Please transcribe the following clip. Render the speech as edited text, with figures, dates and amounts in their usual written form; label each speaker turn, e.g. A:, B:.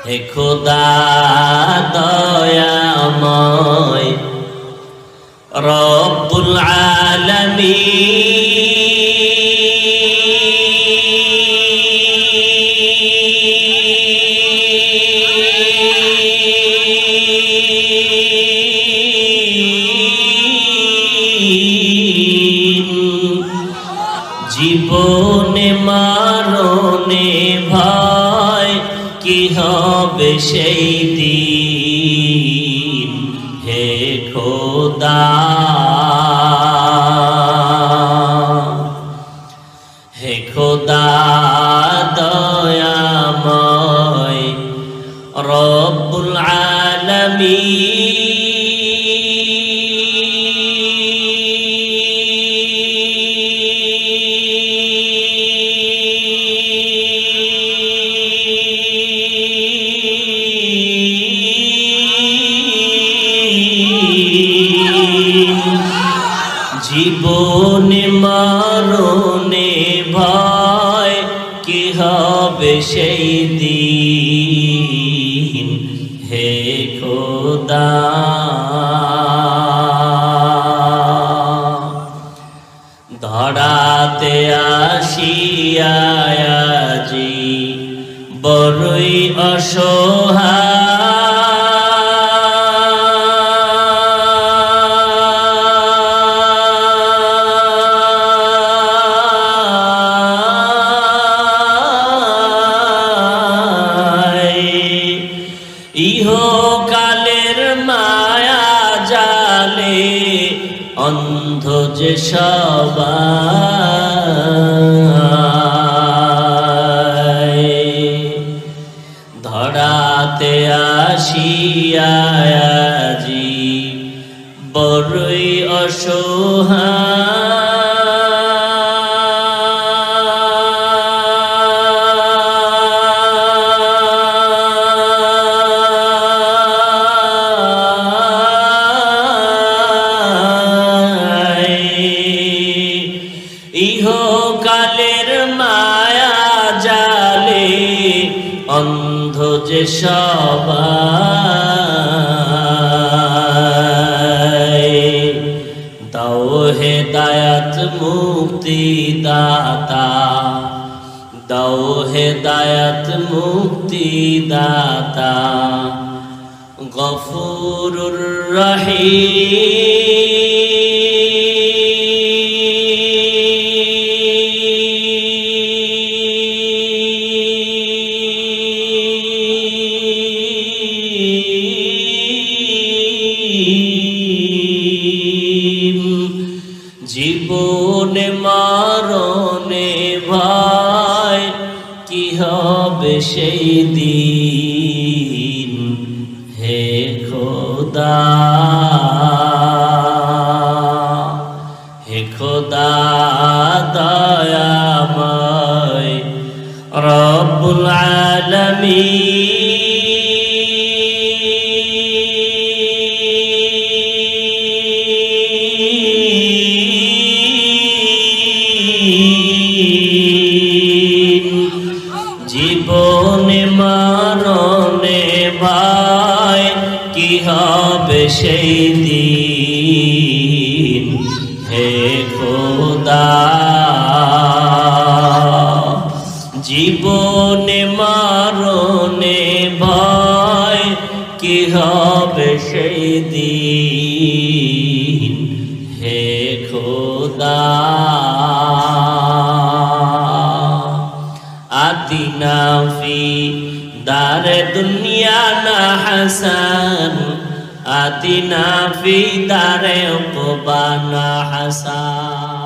A: হে খোদা দয়াময় রব্বুল আলামিন জীবনে মরণে ভয় কি হবে সেই দিন হে খোদা হে খোদা দয়াময় রব্বুল আলামিন জীবনে মরণে ভয় কি হবে সেই দিন হে খোদা ধরাতে আসিয়া আজি বড়ই অসহায় ইহকালের মায়া জালে অন্ধ যে সবাই ধরাতে আসিয়া আজি বড়ই অসহায় ইহকালের মায়া জালে অন্ধ যে সবাই দাও হেদায়াত মুক্তি দাতা দাও হেদায়াত মুক্তি দাতা গফুরুর রহিম জীবনে মরণে ভয় কি হবে সেই দিন হে খোদা হে খোদা দয়াময় রব্বুল আলামিন জীবনে মরণে ভয় কি হবে সেই দিন হে খোদা জীবনে মরণে ভয় কি হবে সেই দিন হে খোদা আতিনা ফি দারে দুনিয়া না হাসান আতিনা ফি দারে উকবা না হাসান।